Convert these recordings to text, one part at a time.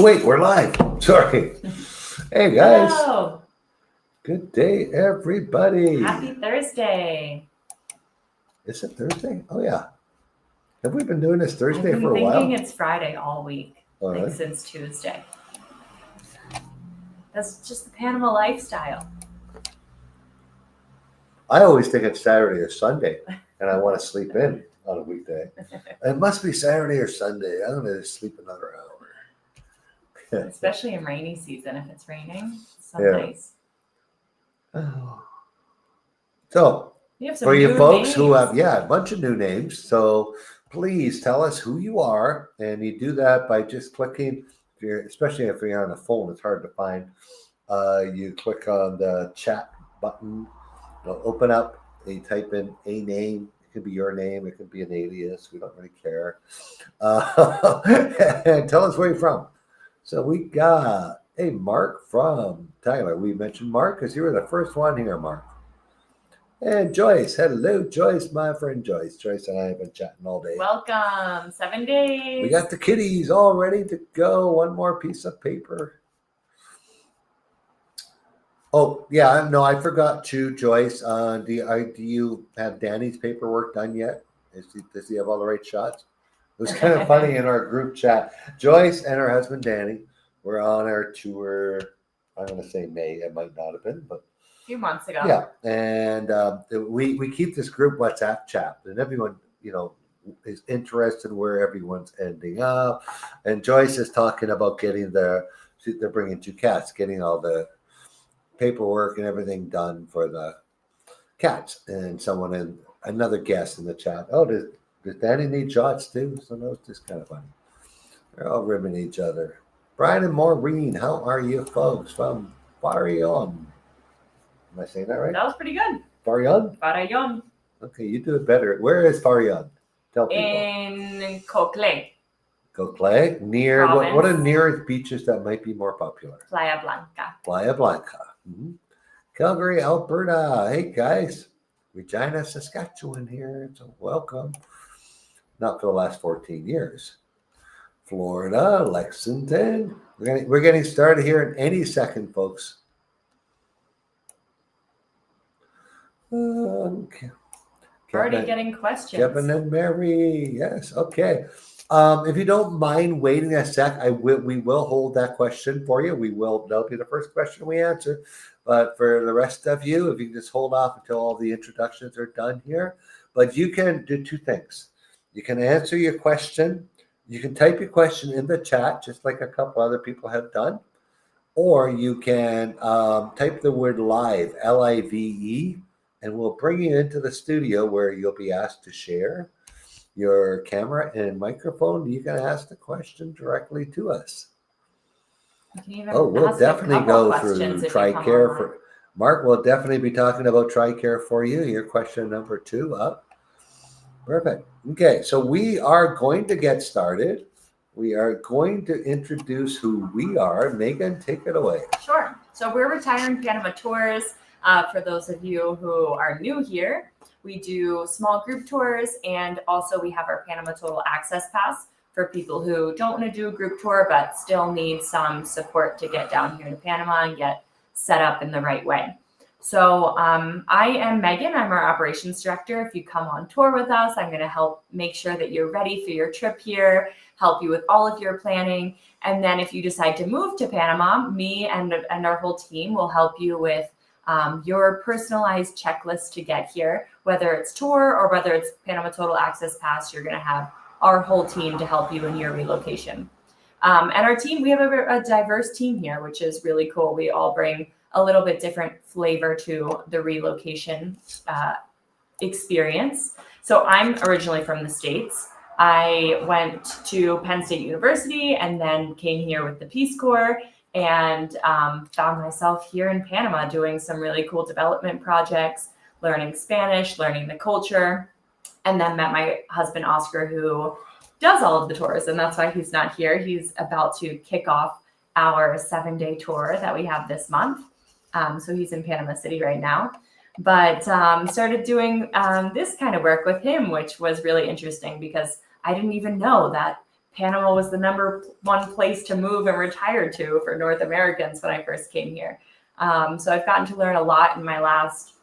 wait, we're live. Sorry. Hey, guys. Hello. Good day, everybody. Happy Thursday. Is it Thursday? Oh, yeah. Have we been doing this Thursday I've for a been while? thinking it's Friday all week, All like right. since Tuesday. That's just the Panama lifestyle. I always think it's Saturday or Sunday, and I want to sleep in on a weekday. It must be Saturday or Sunday. I'm going to sleep another hour. Especially in rainy season, if it's raining. It's so Yeah. nice. So, We have some for you new folks names. who have, a bunch of new names. So please tell us who you are. And you do that by just clicking, especially if you're on a phone, it's hard to find. You click on the chat button, it'll open up, and you type in a name. It could be your name, it could be an alias. We don't really care. And tell us where you're from. So we got Mark from Tyler. We mentioned Mark because you were the first one here, Mark. And Joyce. Hello, Joyce, my friend Joyce. Joyce and I have been chatting all day. Welcome. 7 days. We got the kitties all ready to go. One more piece of paper. Oh, yeah. No, I forgot to, Joyce. Do you have Danny's paperwork done yet? Does he have all the right shots? It was kind of funny in our group chat. Joyce and her husband, Danny, were on our tour. I'm going to say May. It might not have been, but a few months ago. Yeah, and we keep this group WhatsApp chat, and everyone is interested in where everyone's ending up. And Joyce is talking about getting they're bringing 2 cats, getting all the paperwork and everything done for the cats. And another guest in the chat. Oh, does Danny need shots too? So that was just kind of funny. They're all ribbing each other. Brian and Maureen, how are you folks from Farion? Am I saying that right? That was pretty good. Farion? Farayon. Okay, you do it better. Where is Farion? Tell people. In Cocle. Cocle? Near, Province. what are nearest beaches that might be more popular? Playa Blanca. Playa Blanca. Mm-hmm. Calgary, Alberta. Hey, guys. Regina, Saskatchewan here. So welcome. Not for the last 14 years. Florida, Lexington. We're getting started here in any second, folks. Okay. Already getting questions. Kevin and Mary. Yes. Okay. If you don't mind waiting a sec, we will hold that question for you. That'll be the first question we answer. But for the rest of you, if you can just hold off until all the introductions are done here. But you can do 2 things. You can answer your question. You can type your question in the chat, just like a couple other people have done. Or you can type the word live, LIVE, and we'll bring you into the studio where you'll be asked to share your camera and microphone. You can ask the question directly to us. We'll definitely go through TRICARE. Mark will definitely be talking about TRICARE for you. Your question number 2 up. Perfect. Okay, so we are going to get started. We are going to introduce who we are. Megan, take it away. Sure. So we're Retiring Panama Tours. For those of you who are new here, we do small group tours, and also we have our Panama Total Access Pass for people who don't want to do a group tour but still need some support to get down here to Panama and get set up in the right way. So I am Megan. I'm our operations director. If you come on tour with us, I'm going to help make sure that you're ready for your trip here, help you with all of your planning. And then if you decide to move to Panama, me and our whole team will help you with your personalized checklist to get here, whether it's tour or whether it's Panama Total Access Pass. You're going to have our whole team to help you in your relocation. And our team, we have a diverse team here, which is really cool. We all bring a little bit different flavor to the relocation experience. So I'm originally from the States. I went to Penn State University and then came here with the Peace Corps and found myself here in Panama doing some really cool development projects, learning Spanish, learning the culture, and then met my husband, Oscar, who does all of the tours. And that's why he's not here. He's about to kick off our 7-day tour that we have this month. So he's in Panama City right now. But started doing this kind of work with him, which was really interesting because I didn't even know that Panama was the number one place to move and retire to for North Americans when I first came here. So I've gotten to learn a lot in my last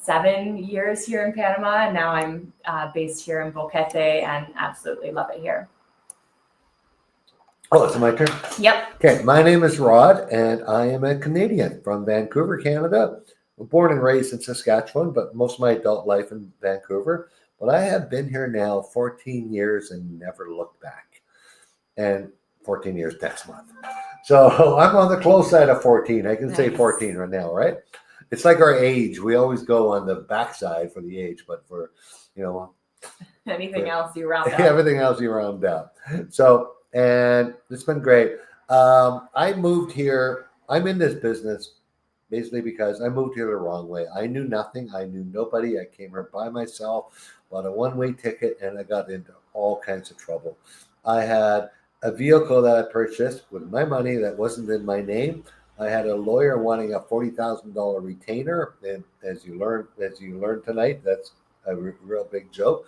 7 years here in Panama, and now I'm based here in Boquete and absolutely love it here. Oh, it's my turn. Yep. Okay, my name is Rod, and I am a Canadian from Vancouver, Canada. I'm born and raised in Saskatchewan, but most of my adult life in Vancouver. But I have been here now 14 years and never looked back. And 14 years next month. So I'm on the close side of 14. I can say 14 right now, right? It's like our age. We always go on the backside for the age, but for, anything else you round up. Everything else you round up. So, and it's been great. I moved here. I'm in this business basically because I moved here the wrong way. I knew nothing. I knew nobody. I came here by myself, bought a one-way ticket, and I got into all kinds of trouble. I had a vehicle that I purchased with my money that wasn't in my name. I had a lawyer wanting a $40,000 retainer, and as you learned tonight, that's a real big joke.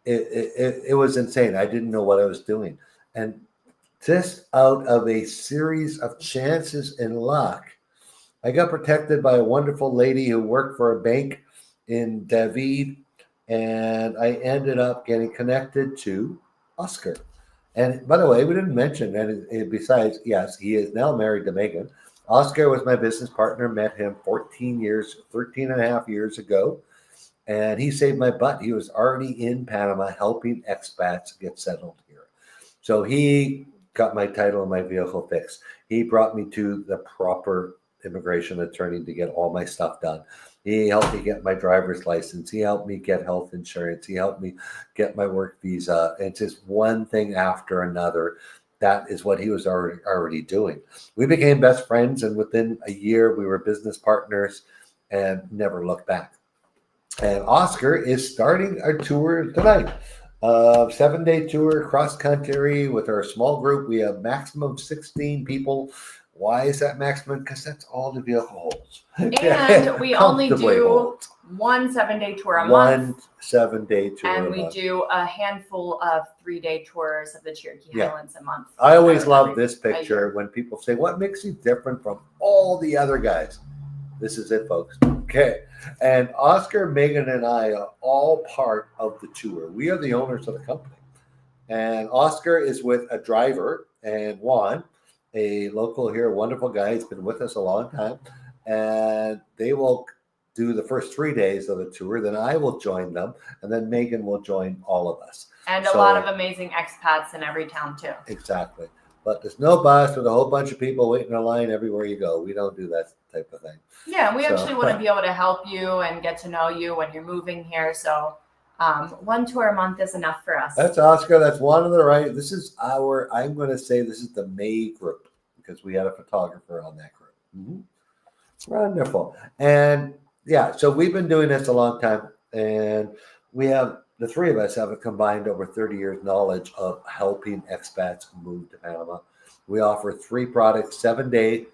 It was insane. I didn't know what I was doing, and just out of a series of chances and luck, I got protected by a wonderful lady who worked for a bank in David, and I ended up getting connected to Oscar. And by the way, we didn't mention that besides, yes, he is now married to Megan. Oscar was my business partner, met him 13 and a half years ago, and he saved my butt. He was already in Panama helping expats get settled here. So he got my title and my vehicle fixed. He brought me to the proper immigration attorney to get all my stuff done. He helped me get my driver's license. He helped me get health insurance. He helped me get my work visa. And just one thing after another. That is what he was already doing. We became best friends, and within a year, we were business partners and never looked back. And Oscar is starting our tour tonight. 7-day tour cross country with our small group. We have maximum 16 people. Why is that maximum? Because that's all the vehicle holds. And we only do one 7-day tour a month. 1 7-day tour. And we do a handful of 3-day tours of the Cherokee Highlands a month. I always love this picture when people say, what makes you different from all the other guys? This is it, folks. Okay. And Oscar, Megan, and I are all part of the tour. We are the owners of the company. And Oscar is with a driver, and Juan, a local here, a wonderful guy. He's been with us a long time. And they will do the first 3 days of the tour. Then I will join them. And then Megan will join all of us. And a lot of amazing expats in every town, too. Exactly. But there's no bus with a whole bunch of people waiting in line everywhere you go. We don't do that type of thing. Yeah, we actually want to be able to help you and get to know you when you're moving here. So one tour a month is enough for us. That's Oscar. That's one on the right. This is I'm going to say this is the May group because we had a photographer on that group. Mm-hmm. Wonderful. And yeah, so we've been doing this a long time. And the three of us have a combined over 30 years knowledge of helping expats move to Panama. We offer 3 products, 7-day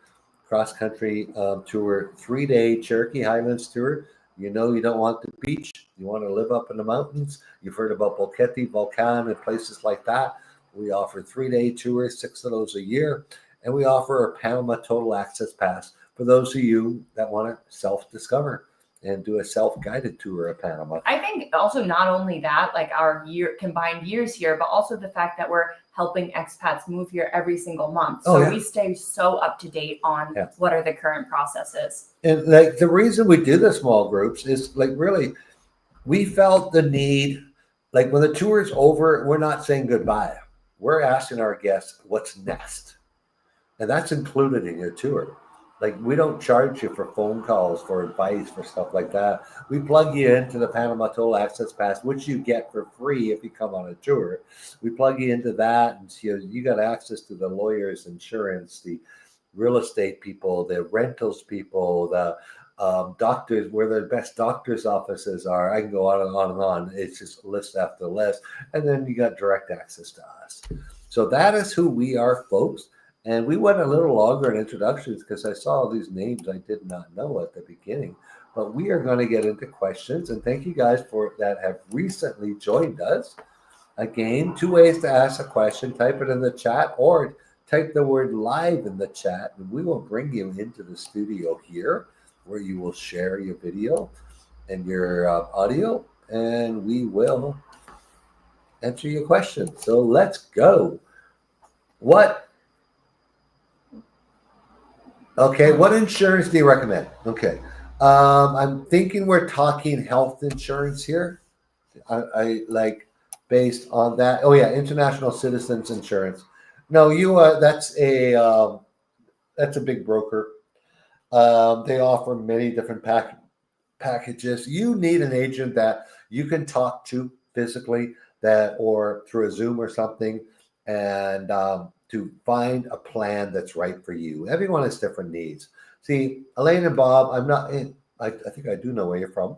cross-country tour, 3-day Cherokee Highlands tour. You don't want the beach. You want to live up in the mountains. You've heard about Boquete, Volcan, and places like that. We offer 3-day tours, 6 of those a year. And we offer a Panama Total Access Pass for those of you that want to self-discover and do a self-guided tour of Panama. I think also not only that, like our combined years here, but also the fact that we're helping expats move here every single month. So we stay so up to date on what are the current processes. And like the reason we do the small groups is like really, we felt the need, like when the tour is over, we're not saying goodbye. We're asking our guests what's next. And that's included in your tour. Like we don't charge you for phone calls, for advice, for stuff like that. We plug you into the Panama Total Access Pass, which you get for free if you come on a tour. We plug you into that, and you got access to the lawyers, insurance, the real estate people, the rentals people, the doctors, where the best doctors' offices are. I can go on and on and on. It's just list after list. And then you got direct access to us. So that is who we are, folks. And we went a little longer in introductions because I saw all these names I did not know at the beginning. But we are going to get into questions. And thank you guys that have recently joined us. Again, two ways to ask a question. Type it in the chat or type the word live in the chat, and we will bring you into the studio here where you will share your video and your audio, and we will answer your question. So let's go. What insurance do you recommend? Okay. I'm thinking we're talking health insurance here. I like based on that. Oh yeah, international citizens insurance. No, that's a big broker. They offer many different packages. You need an agent that you can talk to physically, that or through a Zoom or something, and to find a plan that's right for you. Everyone has different needs. See, Elaine and Bob, I'm not in. I think I do know where you're from,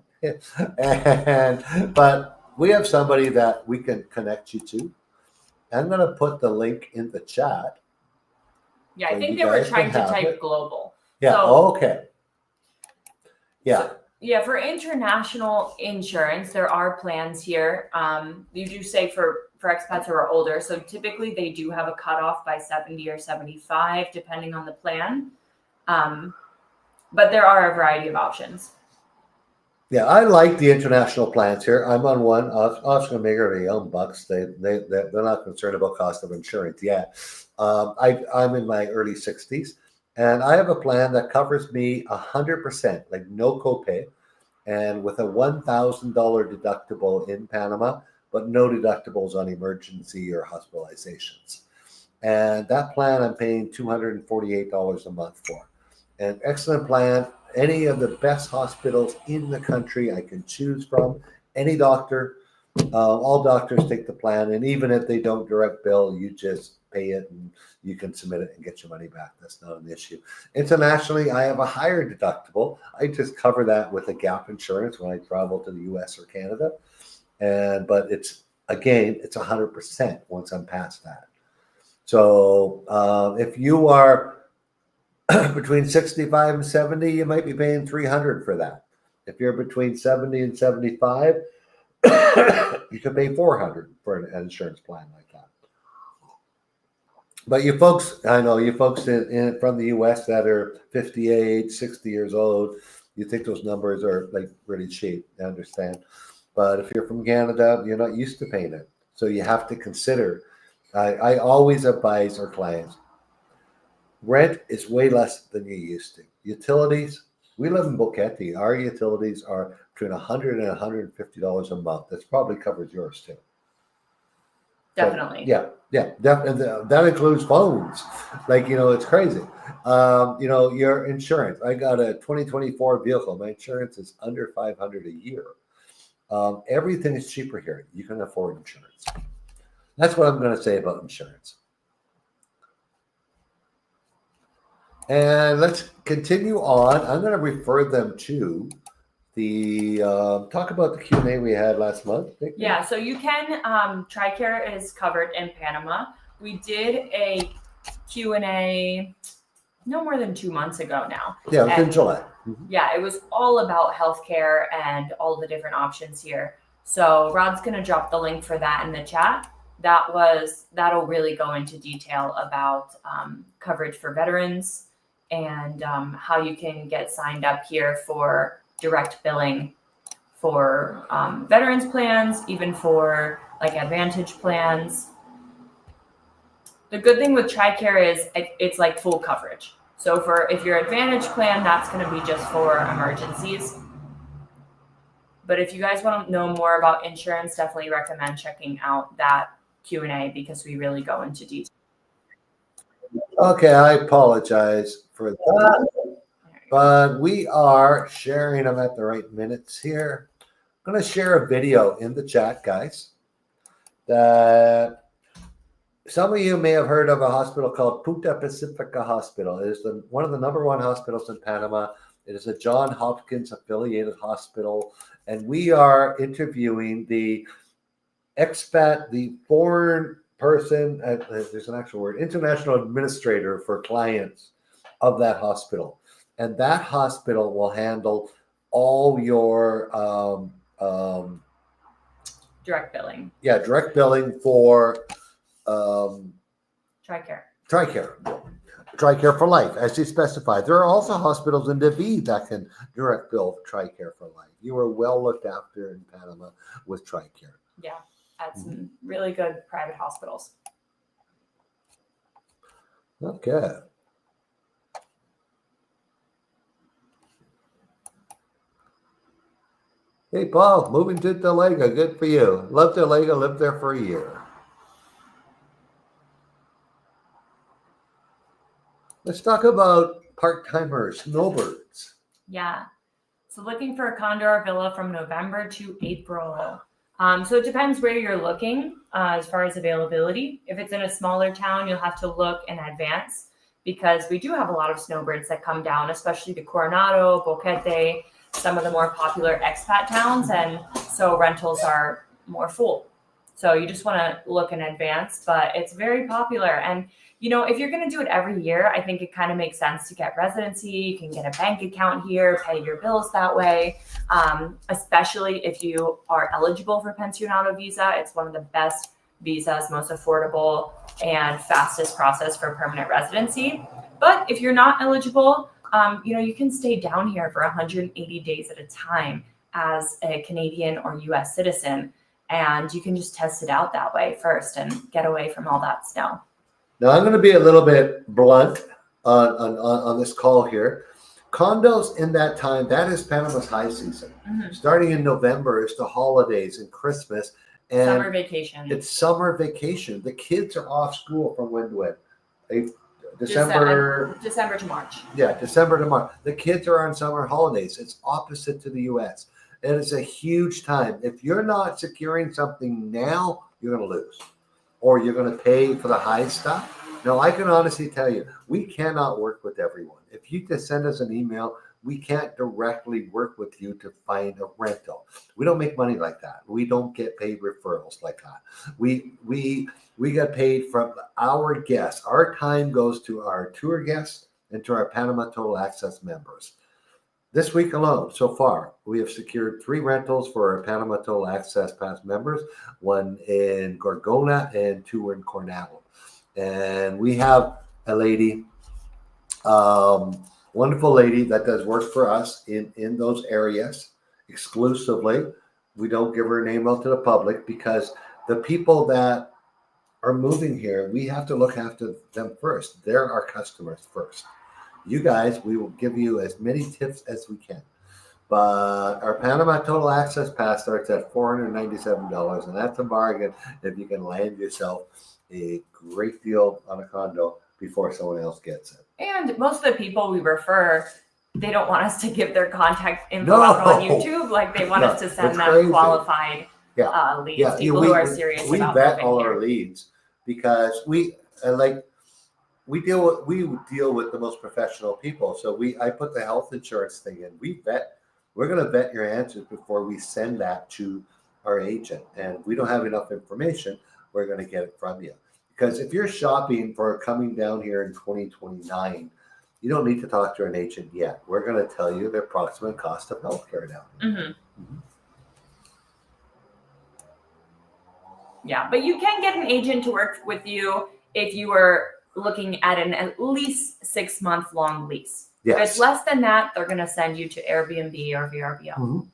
but we have somebody that we can connect you to. I'm going to put the link in the chat. Yeah, I think they were trying to type global. Yeah. So, okay. Yeah. So, yeah, for international insurance, there are plans here. You do say for expats who are older. So typically they do have a cutoff by 70 or 75, depending on the plan. But there are a variety of options. Yeah, I like the international plans here. I'm on one. Oscar Maker, the young bucks. They're not concerned about cost of insurance yet. I'm in my early 60s, and I have a plan that covers me 100%, like no copay, and with a $1,000 deductible in Panama, but no deductibles on emergency or hospitalizations. And that plan I'm paying $248 a month for. An excellent plan. Any of the best hospitals in the country I can choose from. Any doctor. All doctors take the plan. And even if they don't direct bill, you just pay it and you can submit it and get your money back. That's not an issue. Internationally, I have a higher deductible. I just cover that with a gap insurance when I travel to the US or Canada. But it's 100% once I'm past that. So if you are between 65 and 70, you might be paying $300 for that. If you're between 70 and 75, you can pay $400 for an insurance plan like that. But I know you folks from the US that are 58, 60 years old, you think those numbers are like really cheap. I understand. But if you're from Canada, you're not used to paying it. So you have to consider. I always advise our clients, rent is way less than you used to. Utilities, we live in Boquete. Our utilities are between $100 and $150 a month. That probably covers yours too. Definitely. But that includes phones. It's crazy. Your insurance. I got a 2024 vehicle. My insurance is under $500 a year. Everything is cheaper here. You can afford insurance. That's what I'm going to say about insurance. And let's continue on. I'm going to refer them to the talk about the Q&A we had last month. Yeah, so you can, TRICARE is covered in Panama. We did a Q&A no more than 2 months ago now. Yeah, it was in July. Mm-hmm. Yeah, it was all about healthcare and all the different options here. So Rod's going to drop the link for that in the chat. That'll really go into detail about coverage for veterans and how you can get signed up here for direct billing for veterans plans, even for like Advantage plans. The good thing with TRICARE is it's like full coverage. So if your Advantage plan, that's going to be just for emergencies. But if you guys want to know more about insurance, definitely recommend checking out that Q&A because we really go into detail. Okay, I apologize for that. But we are sharing them at the right minutes here. I'm going to share a video in the chat, guys, that some of you may have heard of a hospital called Punta Pacifica Hospital. It is one of the #1 hospitals in Panama. It is a Johns Hopkins affiliated hospital. And we are interviewing the expat, the foreign person, there's an actual word, international administrator for clients of that hospital. And that hospital will handle all your Direct billing. Yeah, direct billing for TRICARE. TRICARE for life, as you specified. There are also hospitals in David that can direct bill TRICARE for life. You are well looked after in Panama with TRICARE. Yeah, at some really good private hospitals. Okay. Hey, Paul, moving to Delega. Good for you. Love Delega. Lived there for a year. Let's talk about part-timers, snowbirds. Yeah. So looking for a condo or villa from November to April. So it depends where you're looking as far as availability. If it's in a smaller town, you'll have to look in advance because we do have a lot of snowbirds that come down, especially to Coronado, Boquete, some of the more popular expat towns. And so rentals are more full. So you just want to look in advance, but it's very popular. And you know, if you're going to do it every year, I think it kind of makes sense to get residency. You can get a bank account here, pay your bills that way, especially if you are eligible for Pensionado visa. It's one of the best visas, most affordable and fastest process for permanent residency. But if you're not eligible, you know, you can stay down here for 180 days at a time as a Canadian or US citizen. And you can just test it out that way first and get away from all that snow. Now, I'm going to be a little bit blunt on this call here. Condos in that time, that is Panama's high season. Starting in November is the holidays and Christmas. And summer vacation. It's summer vacation. The kids are off school from when to when? December to March. Yeah, December to March. The kids are on summer holidays. It's opposite to the U.S. It is a huge time. If you're not securing something now, you're going to lose. Or you're going to pay for the high stuff. Now, I can honestly tell you, we cannot work with everyone. If you just send us an email, we can't directly work with you to find a rental. We don't make money like that. We don't get paid referrals like that. We get paid from our guests. Our time goes to our tour guests and to our Panama Total Access members. This week alone, so far, we have secured 3 rentals for our Panama Total Access Pass members, 1 in Gorgona and 2 in Coronado. And we have a lady, wonderful lady that does work for us in those areas exclusively. We don't give her name out to the public because the people that are moving here, we have to look after them first. They're our customers first. You guys, we will give you as many tips as we can. But our Panama Total Access Pass starts at $497, and that's a bargain if you can land yourself a great deal on a condo before someone else gets it. And most of the people we refer, they don't want us to give their contact info out on YouTube. Like they want us to send them qualified leads, people who are serious we about vet all here. our leads because we deal with the most professional people. So I put the health insurance thing in. We're going to vet your answers before we send that to our agent. And if we don't have enough information, we're going to get it from you. Because if you're shopping for coming down here in 2029, you don't need to talk to an agent yet. We're going to tell you the approximate cost of healthcare down here. Yeah, but you can get an agent to work with you if you are looking at an at least 6-month long lease. Yes. If it's less than that, they're going to send you to Airbnb or VRBO.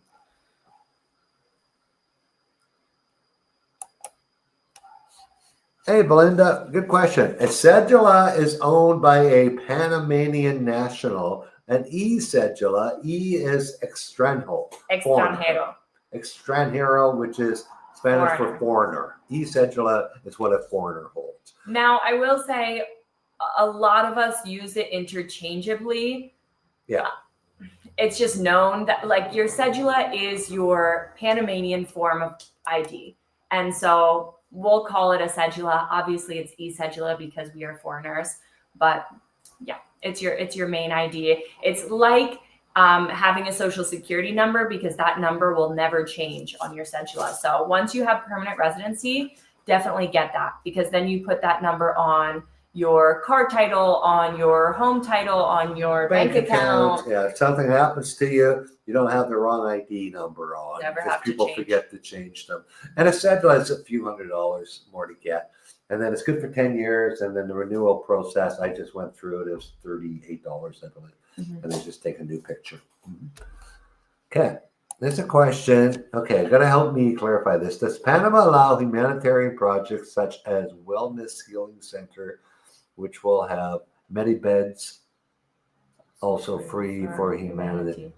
Hey, Belinda, good question. A cedula is owned by a Panamanian national. An e-cedula, E is extranjero. Extranjero, which is Spanish for foreigner. E-cedula is what a foreigner holds. Now, I will say a lot of us use it interchangeably. Yeah. It's just known that like your cedula is your Panamanian form of ID. And so we'll call it a cedula. Obviously it's e-cedula because we are foreigners, but yeah, it's your main ID. It's like having a social security number because that number will never change on your cedula. So once you have permanent residency, definitely get that because then you put that number on your car title, on your home title, on your bank account. Yeah, if something happens to you, you don't have the wrong ID number on. Never because have to people change. forget to change them. And a cedula is a few $100s more to get. And then it's good for 10 years. And then the renewal process, I just went through it. It was $38, I believe. Mhm. And they just take a new picture. Okay. There's a question. Okay, gotta help me clarify this. Does Panama allow humanitarian projects such as Wellness Healing Center, which will have many beds, also free for humanity?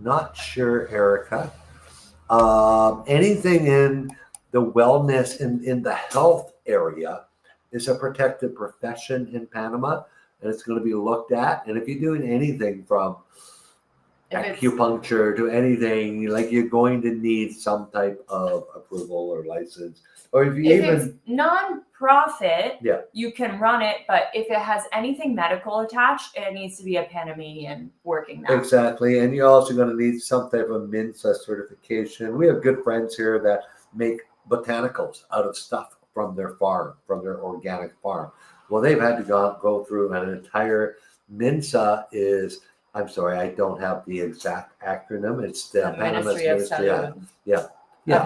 Not sure, Erica. Anything in the wellness in the health area is a protected profession in Panama, and it's going to be looked at. And if you're doing anything from acupuncture to anything, like you're going to need some type of approval or license. Or if it's non-profit, yeah, you can run it, but if it has anything medical attached, it needs to be a Panamanian working that. exactly. And you're also going to need some type of MINSA certification. We have good friends here that make botanicals out of stuff from their farm, from their organic farm. Well, they've had to go through an entire MINSA is, I'm sorry, I don't have the exact acronym. It's the Panama's Ministry of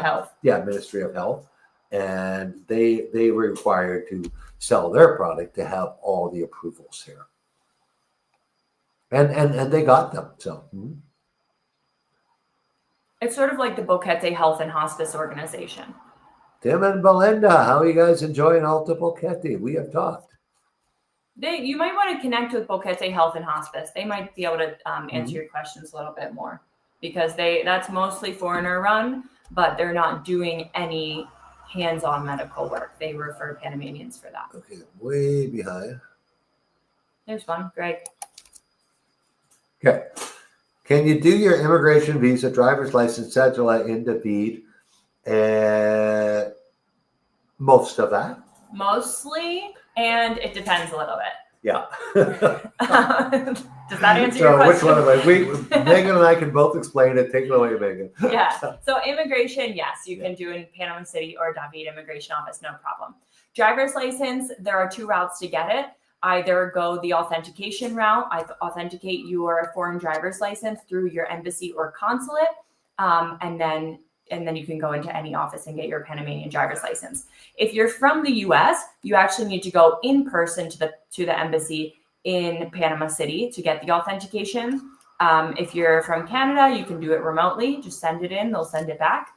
Health. Yeah, Ministry of Health. And they were required to sell their product to have all the approvals here. And they got them. So it's sort of like the Boquete Health and Hospice Organization. Tim and Belinda, how are you guys enjoying Alta Boquete? We have talked. You might want to connect with Boquete Health and Hospice. They might be able to answer your questions a little bit more, because that's mostly foreigner run, but they're not doing any hands-on medical work. They refer Panamanians for that. Okay, way behind. There's one, Greg. Okay. Can you do your immigration visa, driver's license, cedula in David? Most of that. Mostly, and it depends a little bit. Yeah. Does that answer your question? Which one of us? Megan and I can both explain it. Take it away, Megan. Yeah. So immigration, yes, you can do in Panama City or David Immigration Office, no problem. Driver's license, there are two routes to get it. Either go the authentication route, authenticate your foreign driver's license through your embassy or consulate, and then you can go into any office and get your Panamanian driver's license. If you're from the U.S., you actually need to go in person to the embassy in Panama City to get the authentication. If you're from Canada, you can do it remotely. Just send it in; they'll send it back.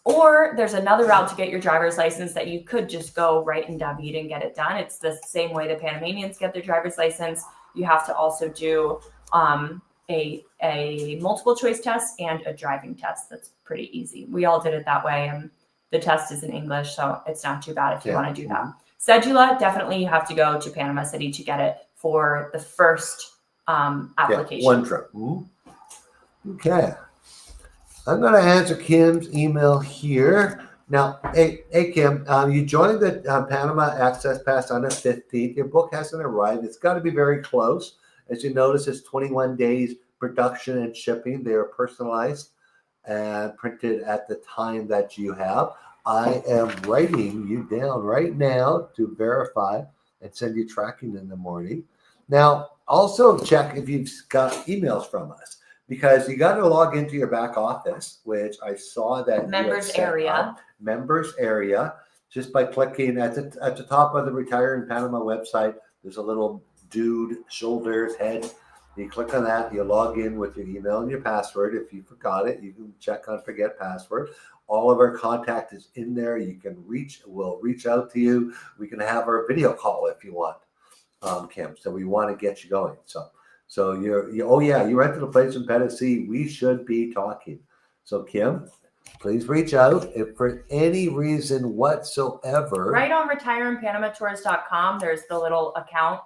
Or there's another route to get your driver's license that you could just go right in David and get it done. It's the same way the Panamanians get their driver's license. You have to also do a multiple choice test and a driving test. That's pretty easy. We all did it that way. And the test is in English, so it's not too bad if you want to do that. Cedula, definitely you have to go to Panama City to get it for the first application. Yeah, one trip. Okay. I'm going to answer Kim's email here. Now, hey Kim, you joined the Panama Access Pass on the 15th. Your book hasn't arrived. It's got to be very close. As you notice, it's 21 days production and shipping. They are personalized and printed at the time that you have. I am writing you down right now to verify and send you tracking in the morning. Now, also check if you've got emails from us, because you got to log into your back office, which I saw that members area. Members area, just by clicking at the top of the Retire in Panama website. There's a little dude, shoulders, head. You click on that, you log in with your email and your password. If you forgot it, you can check on forget password. All of our contact is in there. You can we'll reach out to you. We can have our video call if you want, Kim. So we want to get you going. So you rented a place in Tennessee. We should be talking. So Kim, please reach out if for any reason whatsoever. Right on retireinpanamatours.com, there's the little account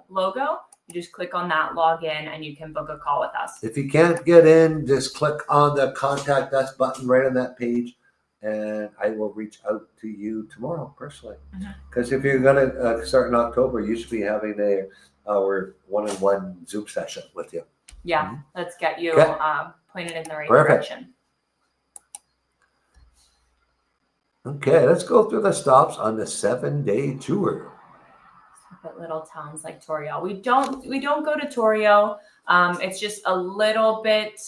logo. You just click on that, log in, and you can book a call with us. If you can't get in, just click on the contact us button right on that page, and I will reach out to you tomorrow personally. Because if you're going to start in October, you should be having our one-on-one Zoom session with you. Yeah, let's get you pointed in the right Perfect. direction. Okay, let's go through the stops on the 7-day tour. But little towns like Toreo. We don't go to Toreo. It's just a little bit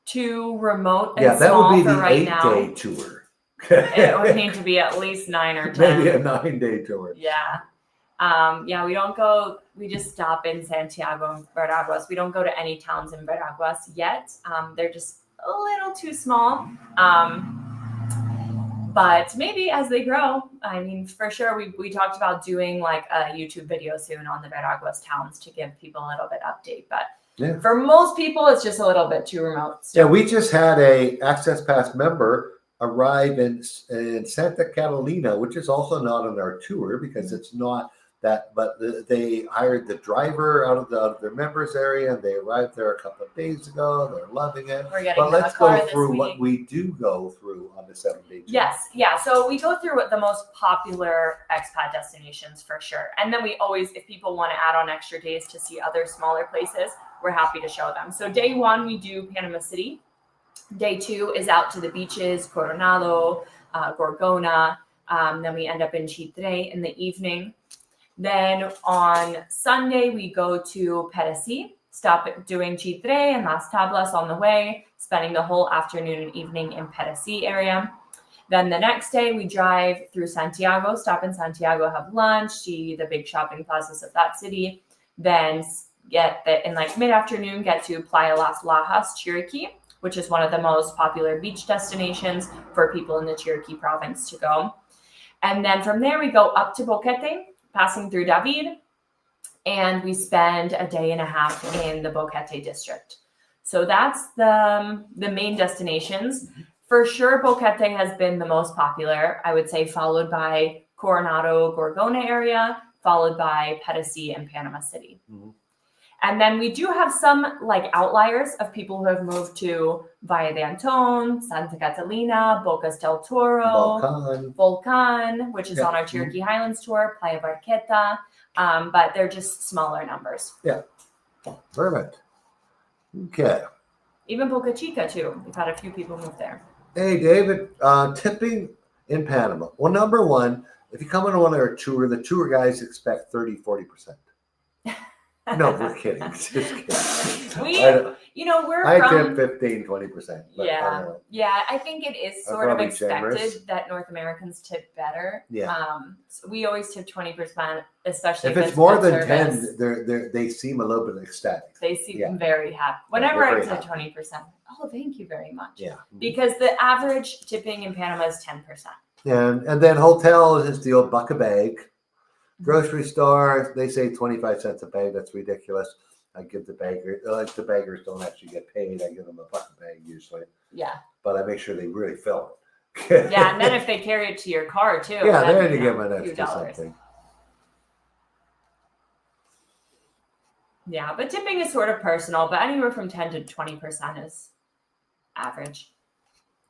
too remote and Yeah, that would small be for the right now. 8-day tour. It would need to be at least 9 or 10. Maybe a 9-day tour. Yeah. Yeah, we don't go, we just stop in Santiago and Veraguas. We don't go to any towns in Veraguas yet. They're just a little too small. But maybe as they grow, I mean, for sure, we talked about doing like a YouTube video soon on the Veraguas towns to give people a little bit update. But Yeah. for most people, it's just a little bit too remote. Yeah, we just had a Access Pass member arrive in Santa Catalina, which is also not on our tour because it's not that, but they hired the driver out of their members area and they arrived there a couple of days ago. They're loving it. We're getting But them a let's car go this through week. what we do go through on the 7-day tour. Yes, yeah. So we go through the most popular expat destinations for sure. And then we always, if people want to add on extra days to see other smaller places, we're happy to show them. So day 1, we do Panama City. Day 2 is out to the beaches, Coronado, Gorgona. Then we end up in Chitre in the evening. Then on Sunday, we go to Peresi, stop doing Chitre and Las Tablas on the way, spending the whole afternoon and evening in Peresi area. Then the next day, we drive through Santiago, stop in Santiago, have lunch, see the big shopping plazas of that city. Then in like mid-afternoon, get to Playa Las Lajas, Chiriquí, which is one of the most popular beach destinations for people in the Chiriquí province to go. And then from there, we go up to Boquete, passing through David, and we spend a day and a half in the Boquete district. So that's the main destinations. For sure, Boquete has been the most popular, I would say, followed by Coronado, Gorgona area, followed by Peresi and Panama City. Mm-hmm. And then we do have some like outliers of people who have moved to Valle de Anton, Santa Catalina, Bocas del Toro, Volcan, which is on our Chiriquí Highlands tour, Playa Barqueta, but they're just smaller numbers. Yeah, perfect. Okay. Even Boca Chica too. We've had a few people move there. Hey, David, tipping in Panama. Well, number one, if you come on our tour, the tour guys expect 30-40%. No, we're kidding. Just kidding. I tip 15-20%. Yeah. I think it is sort of expected that North Americans tip better. Yeah. So we always tip 20%, especially if it's more than 10. They seem a little bit ecstatic. They seem very happy. Whenever I tip 20%, oh, thank you very much. Yeah. Because the average tipping in Panama is 10%. And then hotels is the old buck a bag. Grocery store, they say 25 cents a bag. That's ridiculous. I give the bagger, like the beggars don't actually get paid. I give them a buck a bag usually. Yeah. But I make sure they really fill it. Yeah, and then if they carry it to your car too. Yeah, then you give them an extra something. Yeah, but tipping is sort of personal, but anywhere from 10 to 20% is average.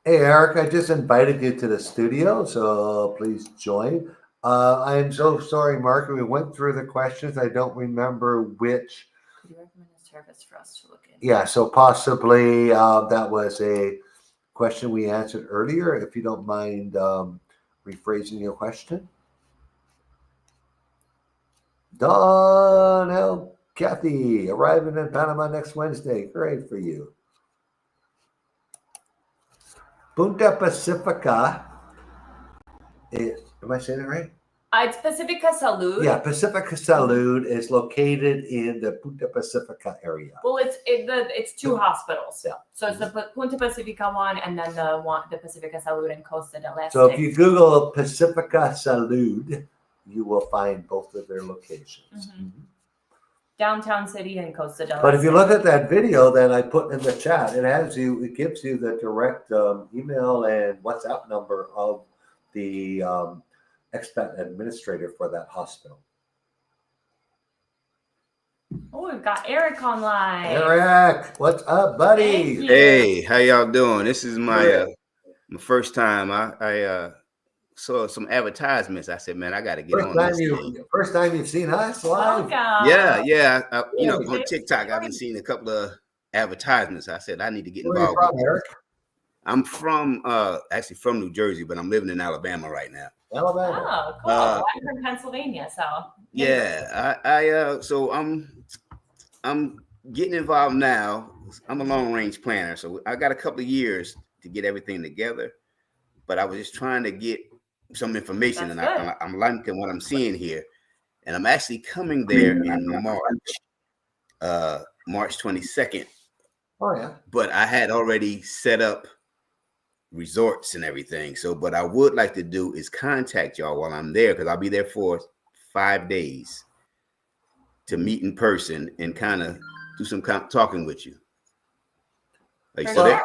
Hey, Eric, I just invited you to the studio, so please join. I am so sorry, Mark. We went through the questions. I don't remember which. Could you recommend a service for us to look in? Yeah, so possibly that was a question we answered earlier. If you don't mind rephrasing your question. Donnell Kathy, arriving in Panama next Wednesday. Great for you. Punta Pacifica is, am I saying it right? It's Pacifica Salud. Yeah, Pacifica Salud is located in the Punta Pacifica area. Well, it's two hospitals. Yeah. So it's the Punta Pacifica one, and then the Pacifica Salud in Costa del Este. So if you Google Pacifica Salud, you will find both of their locations. Mm-hmm. Downtown city and Costa del Este. But if you look at that video that I put in the chat, it gives you the direct email and WhatsApp number of the expat administrator for that hospital. Oh, we've got Eric online. Eric, what's up, buddy? Hey, how y'all doing? This is my first time. I saw some advertisements. I said, man, I got to get on this thing. First time you've seen us live? Yeah. On TikTok, I've been seeing a couple of advertisements. I said, I need to get involved. Where are you from, Eric? I'm from actually from New Jersey, but I'm living in Alabama right now. Alabama. Oh, cool. Well, I'm from Pennsylvania, so Yeah, so I'm getting involved now. I'm a long range planner, so I got a couple of years to get everything together. But I was just trying to get some information, That's and good. I'm liking what I'm seeing here. And I'm actually coming there in March 22nd. Oh yeah. But I had already set up resorts and everything. So, but I would like to do is contact y'all while I'm there, because I'll be there for 5 days to meet in person and kind of do some talking with you. Are you still there?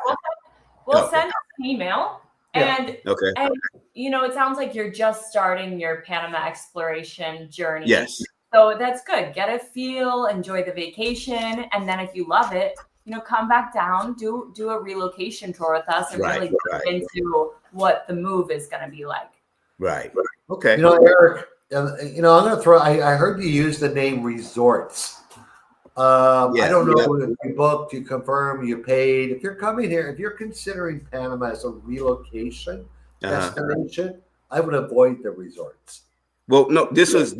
We'll send an email. And okay. And you know, it sounds like you're just starting your Panama exploration journey. Yes. So that's good. Get a feel, enjoy the vacation, and then if you love it, you know, come back down, do a relocation tour with us, and really get into what the move is going to be like. Right. Okay. You know, Eric, you know, I'm going to throw. I heard you use the name resorts. I don't know if you booked, you confirmed, you paid. If you're coming here, if you're considering Panama as a relocation destination, I would avoid the resorts. Well, no, this was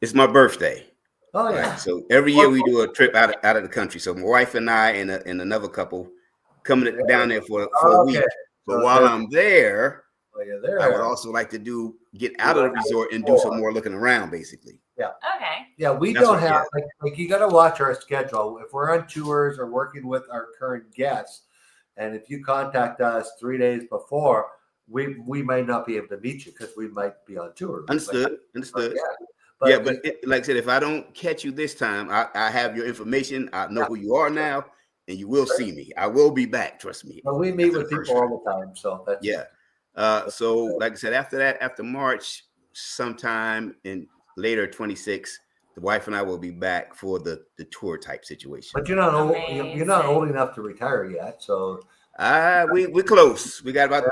it's my birthday. Oh yeah. Right? So every year we do a trip out of the country. So my wife and I and another couple coming down there for a week. But while I'm there, I would also like to get out of the resort and do some more looking around, basically. Yeah. Okay. Yeah, we don't have like you got to watch our schedule. If we're on tours or working with our current guests, and if you contact us 3 days before, we might not be able to meet you because we might be on tour. Understood. But like I said, if I don't catch you this time, I have your information. I know who you are now, and you will see me. I will be back. Trust me. But we meet with people all the time, so that's so like I said, after March, sometime in later 26, the wife and I will be back for the tour type situation. But you're not old enough to retire yet, so we're close. We got about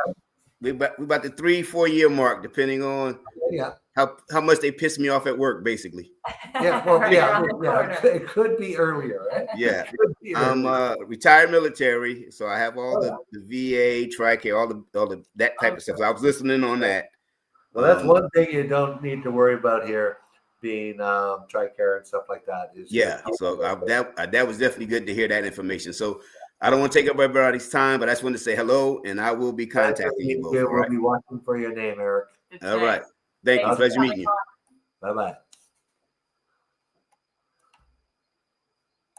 we about the 3-4 year mark, depending on how much they piss me off at work, basically. It could be earlier, right? Yeah. I'm retired military, so I have all the VA, TRICARE, all the that type of stuff. So I was listening on that. Well, that's one thing you don't need to worry about here, being TRICARE and stuff like that. So that was definitely good to hear that information. So I don't want to take up everybody's time, but I just wanted to say hello, and I will be contacting you both. We'll be watching for your name, Eric. All right. Thank you. Pleasure meeting you. Bye-bye.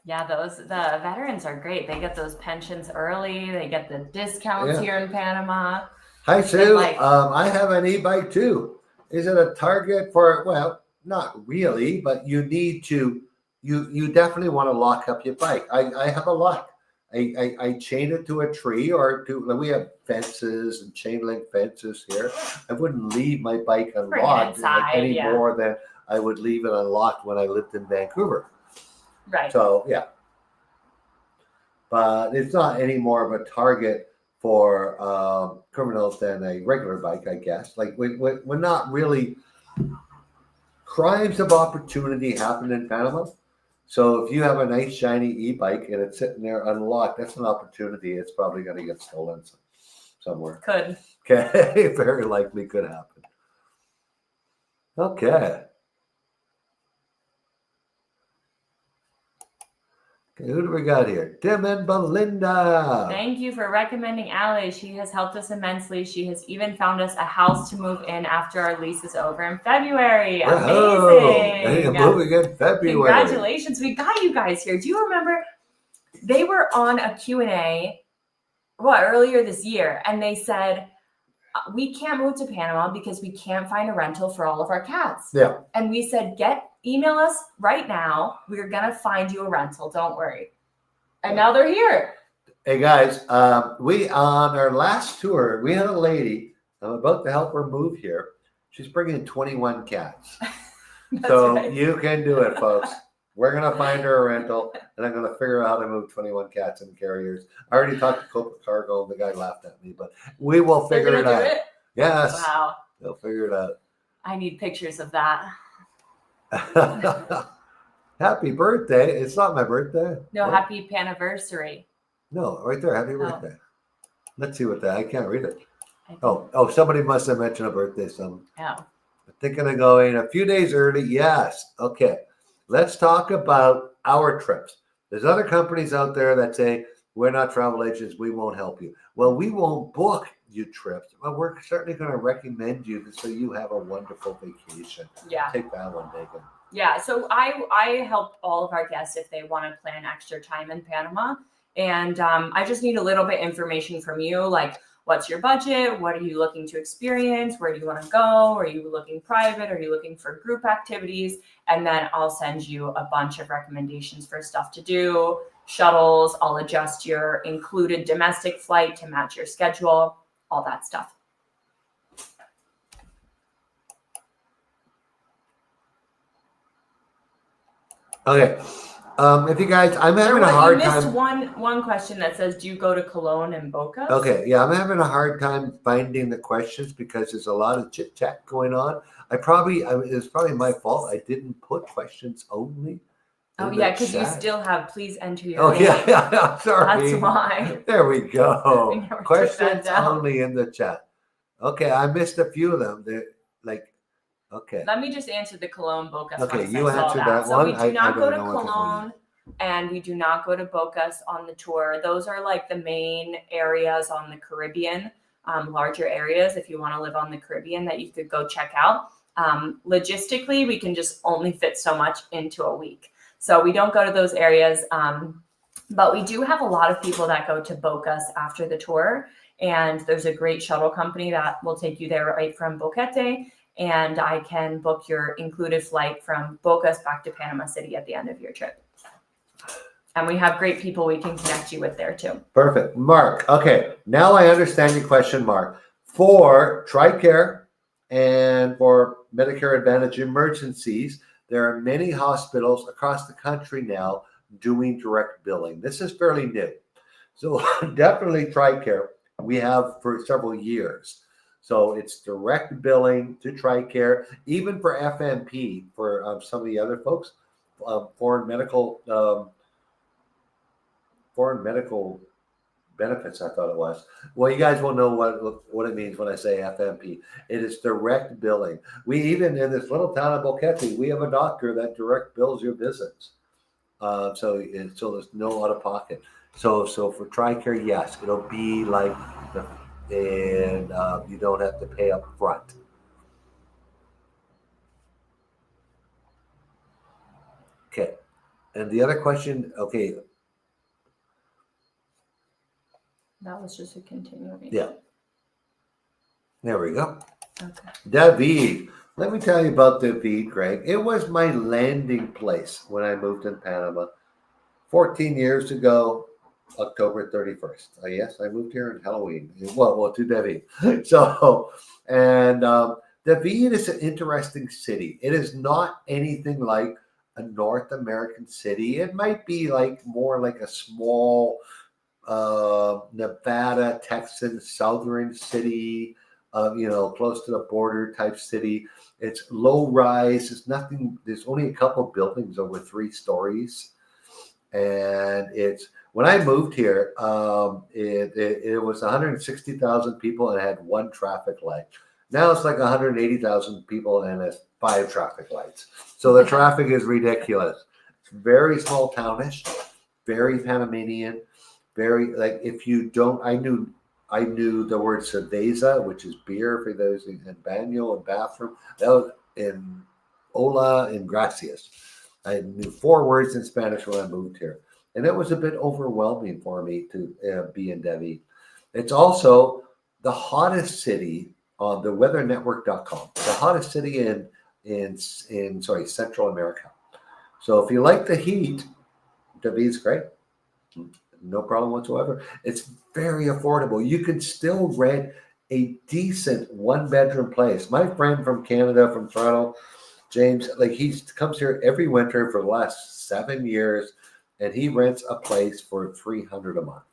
Yeah, the veterans are great. They get those pensions early. They get the discounts here in Panama. Hi, Sue. I have an e-bike too. Is it a target for, well, not really, but you need to, you definitely want to lock up your bike. I have a lock. I chain it to a tree we have fences and chain link fences here. I wouldn't leave my bike unlocked any more than I would leave it unlocked when I lived in Vancouver. Right. So, yeah. But it's not any more of a target for criminals than a regular bike, I guess. Like, we're not really... Crimes of opportunity happen in Panama. So if you have a nice, shiny e-bike and it's sitting there unlocked, that's an opportunity. It's probably going to get stolen somewhere. Could. Okay. Very likely could happen. Okay. Who do we got here? Tim and Belinda. Thank you for recommending Allie. She has helped us immensely. She has even found us a house to move in after our lease is over in February. Amazing. Moving in February. Congratulations. We got you guys here. Do you remember they were on a Q&A earlier this year, and they said, we can't move to Panama because we can't find a rental for all of our cats. Yeah. And we said, email us right now. We're going to find you a rental. Don't worry. And now they're here. Hey guys, we on our last tour, we had a lady, I'm about to help her move here. She's bringing 21 cats. So right. You can do it, folks. We're going to find her a rental, and I'm going to figure out how to move 21 cats in carriers. I already talked to Copa Cargo, and the guy laughed at me, but we will figure it out. Yes. Wow. They'll figure it out. I need pictures of that. Happy birthday. It's not my birthday. No, what? Happy anniversary. No, right there. Happy birthday. Let's see what that. I can't read it. I think- Oh, somebody must have mentioned a birthday. Oh. Thinking of going a few days early. Yes. Okay. Let's talk about our trips. There's other companies out there that say, we're not travel agents, we won't help you. Well, we won't book you trips, but we're certainly going to recommend you so you have a wonderful vacation. Yeah. Take that one, Megan. Yeah, so I help all of our guests if they want to plan extra time in Panama, and I just need a little bit information from you, like what's your budget, what are you looking to experience, where do you want to go, are you looking private, are you looking for group activities, and then I'll send you a bunch of recommendations for stuff to do, shuttles, I'll adjust your included domestic flight to match your schedule, all that stuff. Okay. If you guys, I'm having a You hard missed time. one question that says, do you go to Cologne and Boca? Okay, yeah, I'm having a hard time finding the questions because there's a lot of chit chat going on. It's probably my fault. I didn't put questions only. Oh in yeah, the because you chat. still have, please enter your Oh name. yeah, I'm sorry. That's why. There we We go. never took that Questions down. only in the chat. Okay, I missed a few of them. They're like, okay. Let me just answer the Cologne Bocas Okay, one. 'cause you I saw answered that So one. we I do not go don't to know what the Cologne and we do not go to Bocas on the tour. Those are like the main areas on the Caribbean, larger areas if you want to live on the Caribbean that you could go check out. Logistically, we can just only fit so much into a week. So we don't go to those areas. But we do have a lot of people that go to Bocas after the tour. And there's a great shuttle company that will take you there right from Boquete. And I can book your included flight from Bocas back to Panama City at the end of your trip. And we have great people we can connect you with there too. Perfect. Mark, okay, now I understand your question, Mark. For TRICARE and for Medicare Advantage emergencies, there are many hospitals across the country now doing direct billing. This is fairly new. So definitely TRICARE, we have for several years. So it's direct billing to TRICARE, even for FMP, for some of the other folks, foreign medical benefits, I thought it was. Well, you guys will know what it means when I say FMP. It is direct billing. We even in this little town of Boquete, we have a doctor that direct bills your visits. So there's no out of pocket. So for TRICARE, yes, it'll be like you don't have to pay up front. Okay. And the other question, okay. That was just a continuation. Yeah. There we go. Okay. David. Let me tell you about David, Greg. It was my landing place when I moved in Panama 14 years ago, October 31st. Yes, I moved here on Halloween. Well, to David. So, and David is an interesting city. It is not anything like a North American city. It might be like more like a small Nevada, Texan, southern city, close to the border type city. It's low rise. It's nothing. There's only a couple of buildings over 3 stories, and when I moved here, it was 160,000 people and it had 1 traffic light. Now it's like 180,000 people and it's 5 traffic lights. So the traffic is ridiculous. It's very small townish, very Panamanian. Very like if you don't, I knew the word cerveza, which is beer for those in baño and bathroom. That was in hola and gracias. I knew 4 words in Spanish when I moved here, and it was a bit overwhelming for me to be in David. It's also the hottest city on the weathernetwork.com. The hottest city in Central America. So if you like the heat, David's great. No problem whatsoever. It's very affordable. You can still rent a decent 1-bedroom place. My friend from Canada, from Toronto, James, he comes here every winter for the last 7 years, and he rents a place for $300 a month,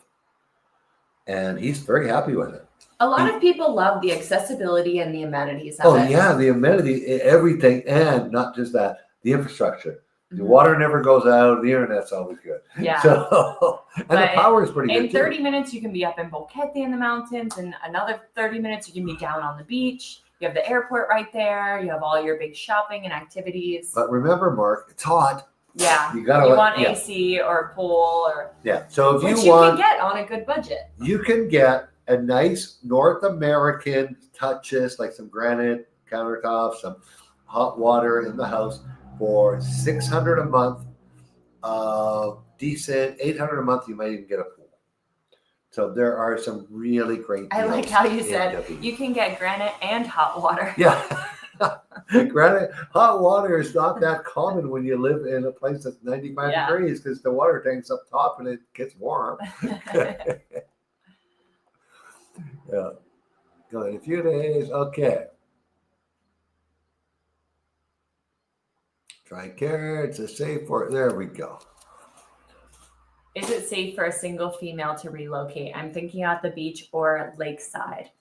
and he's very happy with it. A lot of people love the accessibility and the amenities of it. Oh yeah, the amenity, everything, and not just that, the infrastructure. The water never goes out. The internet's always good. Yeah. So, and the But power is pretty in good 30 too. minutes, you can be up in Boquete in the mountains, and another 30 minutes, you can be down on the beach. You have the airport right there. You have all your big shopping and activities. But remember, Mark, it's hot. Yeah. You gotta want AC or a pool or So if which you want, can get on a good budget. you can get a nice North American touches, like some granite countertops, some hot water in the house for $600 a month. Decent $800 a month. You might even get a pool. So there are some really great I like deals how you in said WE. you can get granite and hot water. Yeah. Granted, hot water is not that common when you live in a place that's 95 Yeah. degrees because the water tank's up top and it gets warm. Yeah. Go in a few days. Okay. Try carrots. It's safe for. There we go. Is it safe for a single female to relocate? I'm thinking at the beach or lakeside.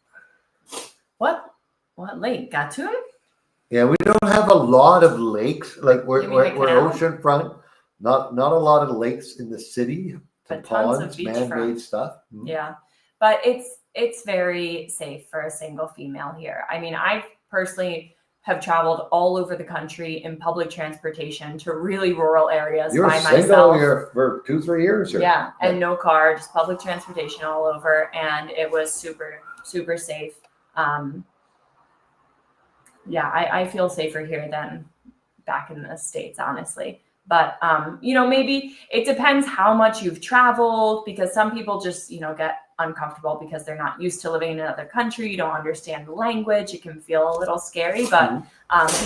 What lake? Gatun? Yeah, we don't have a lot of lakes. Like we're You mean the canal? oceanfront. Not a lot of lakes in the city. Some But tons of ponds, beachfront. man-made stuff. Yeah, but it's very safe for a single female here. I mean, I personally have traveled all over the country in public transportation to really rural areas You're by single myself. here for 2-3 years. Or? Yeah, and no car, just public transportation all over, and it was super, super safe. Yeah, I feel safer here than back in the States, honestly. But, maybe it depends how much you've traveled, because some people just, get uncomfortable because they're not used to living in another country. You don't understand the language. It can feel a little scary, but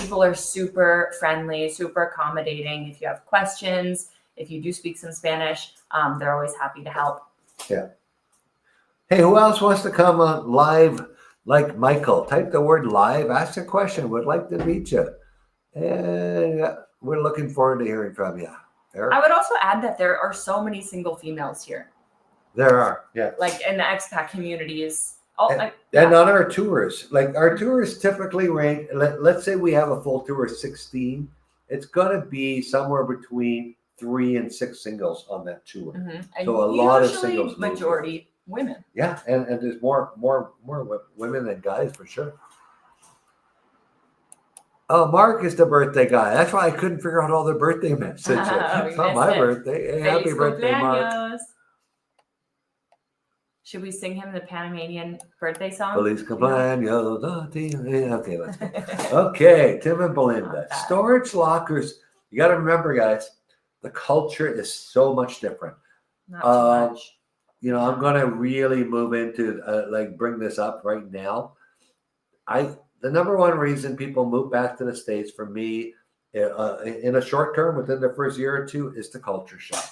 people are super friendly, super accommodating. If you have questions, if you do speak some Spanish, they're always happy to help. Yeah. Hey, who else wants to come on live like Michael? Type the word live, ask a question. Would like to meet you. And we're looking forward to hearing from you. Eric? I would also add that there are so many single females here, There are, yeah. like in the expat communities. And on our tours, like our tours typically range, let's say we have a full tour of 16, it's going to be somewhere between 3 and 6 singles on that tour. And So a lot of usually singles. majority women. Yeah, and there's more women than guys for sure. Oh, Mark is the birthday guy. That's why I couldn't figure out all the birthday messages. It's not my birthday. Hey, happy Feliz birthday, Mark. cumpleaños. Should we sing him the Panamanian birthday song? Feliz cumpleaños. Okay, let's go. Okay, Tim and Belinda. Not bad. Storage lockers. You got to remember, guys, the culture is so much different. Not too much. I'm going to really move into bring this up right now. The number one reason people move back to the States for me in a short term, within the first year or two, is the culture shock.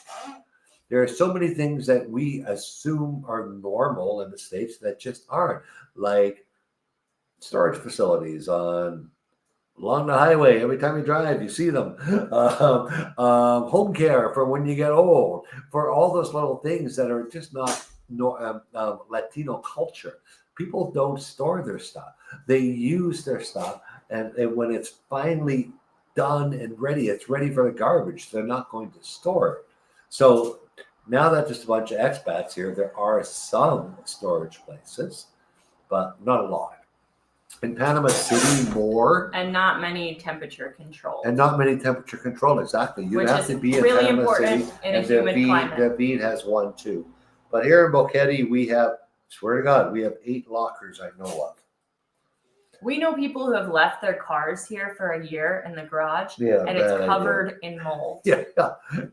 There are so many things that we assume are normal in the States that just aren't, like storage facilities along the highway. Every time you drive, you see them. Home care for when you get old, for all those little things that are just not Latino culture. People don't store their stuff. They use their stuff, and when it's finally done and ready, it's ready for the garbage. They're not going to store it. So now that there's a bunch of expats here, there are some storage places, but not a lot. In Panama City, more. And not many temperature control. And not many temperature control, exactly. You'd Which have is to be in really Panama important City, in a and humid climate. David has one too. But here in Boquete, we have, swear to God, we have 8 lockers I know of. We know people who have left their cars here for a year in the garage, Yeah, and it's bad idea. covered in mold Yeah.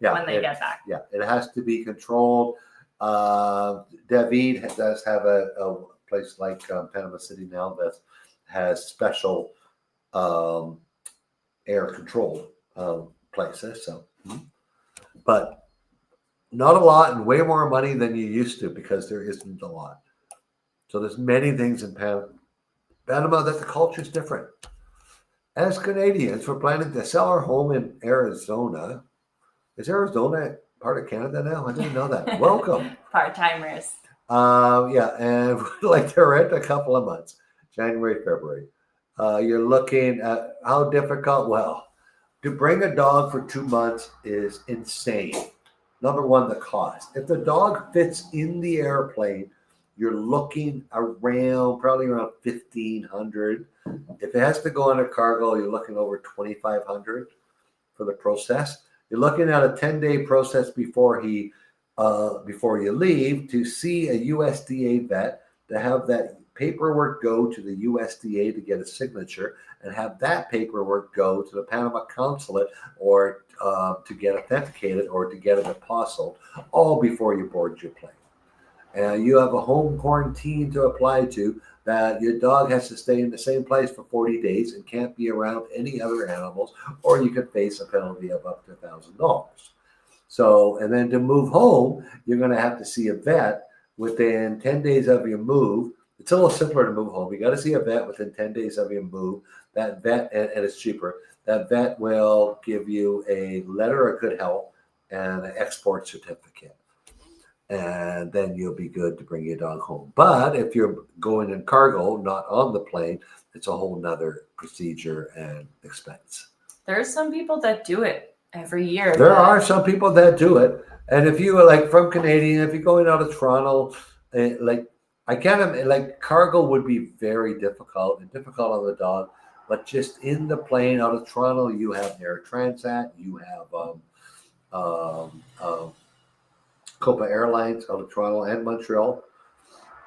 when they get back. Yeah, it has to be controlled. David does have a place like Panama City now that has special air controlled places. So, but not a lot, and way more money than you used to, because there isn't a lot. So there's many things in Panama that the culture is different. As Canadians, we're planning to sell our home in Arizona. Is Arizona part of Canada now? I didn't know that. Welcome. Part-timers. And we'd like to rent a couple of months, January, February. You're looking at how difficult? Well, to bring a dog for 2 months is insane. Number one, the cost. If the dog fits in the airplane, you're looking around probably around 1,500. If it has to go under cargo, you're looking over 2,500 for the process. You're looking at a 10-day process before you leave to see a USDA vet, to have that paperwork go to the USDA to get a signature, and have that paperwork go to the Panama consulate or to get authenticated or to get it apostilled, all before you board your plane. And you have a home quarantine to apply to, that your dog has to stay in the same place for 40 days and can't be around any other animals, or you could face a penalty of up to $1,000. So, and then to move home, you're going to have to see a vet within 10 days of your move. It's a little simpler to move home. You got to see a vet within 10 days of your move. That vet, and it's cheaper, that vet will give you a letter of good health and an export certificate. And then you'll be good to bring your dog home. But if you're going in cargo, not on the plane, it's a whole nother procedure and expense. There's some people that do it every year. There are some people that do it. And if you are like from Canadian, if you're going out of Toronto, I can't, like cargo would be very difficult and difficult on the dog. But just in the plane out of Toronto, you have Air Transat, you have Copa Airlines out of Toronto and Montreal.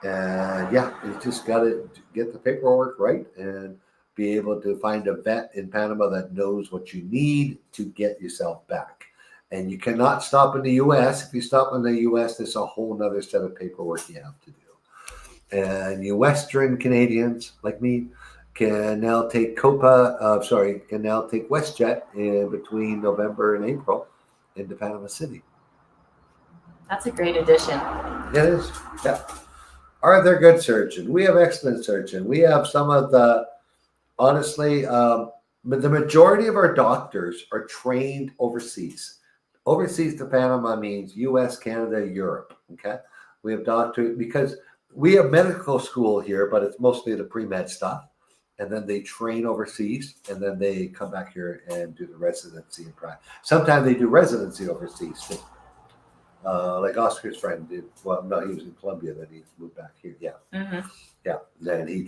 And yeah, you just got to get the paperwork right and be able to find a vet in Panama that knows what you need to get yourself back. And you cannot stop in the U.S. If you stop in the U.S., there's a whole other set of paperwork you have to do. And you Western Canadians like me can now take WestJet in between November and April into Panama City. That's a great addition. It is. Yeah. Are there good surgeons? We have excellent surgeons. We have some of the, honestly, the majority of our doctors are trained overseas. Overseas to Panama means U.S., Canada, Europe. Okay. We have doctors because we have medical school here, but it's mostly the pre-med stuff. And then they train overseas, and then they come back here and do the residency and practice. Sometimes they do residency overseas too. Like Oscar's friend did. Well, no, he was in Colombia, then he moved back here. Yeah. Mm-hmm. Yeah. Then he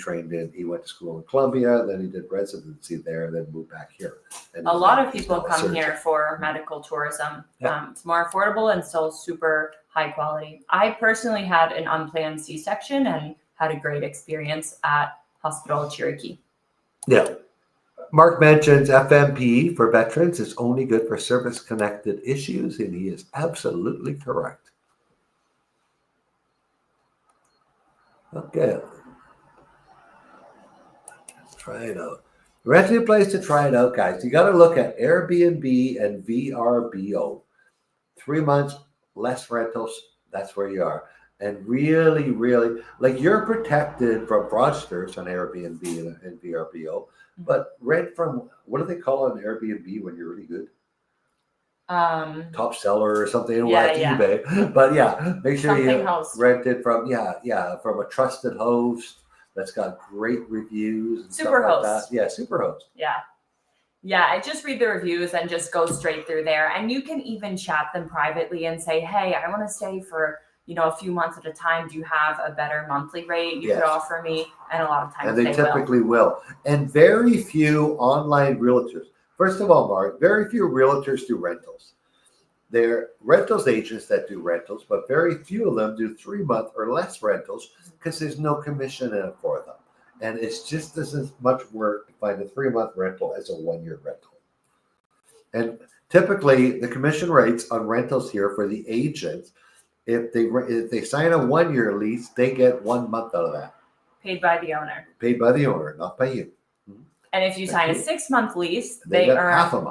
went to school in Colombia, then he did residency there, and then moved back here. And a lot of people come here for medical tourism. Yeah. It's more affordable and still super high quality. I personally had an unplanned C-section and had a great experience at Hospital Cherokee. Yeah. Mark mentions FMP for veterans is only good for service-connected issues, and he is absolutely correct. Okay. Try it out. Renting a place to try it out, guys. You got to look at Airbnb and VRBO. 3 months, less rentals. That's where you are. And really, really, like you're protected from fraudsters on Airbnb and VRBO, but rent from, what do they call it on Airbnb when you're really good? Top seller or something, eBay. But yeah, make sure something you host. rent it from, from a trusted host that's got great reviews and stuff like that. Yeah, Superhost. Yeah, I just read the reviews and just go straight through there. And you can even chat them privately and say, hey, I want to stay for a few months at a time. Do you have a better monthly rate you could offer me? And a lot of times they typically will. And very few online realtors. First of all, Mark, very few realtors do rentals. They're rentals agents that do rentals, but very few of them do 3 month or less rentals because there's no commission in it for them. And it's just as much work to find a 3 month rental as a 1 year rental. And typically the commission rates on rentals here for the agents, if they sign a 1 year lease, they get 1 month out of that. Paid by the owner. Paid by the owner, not by you. And if you sign a 6 month lease, they earn half a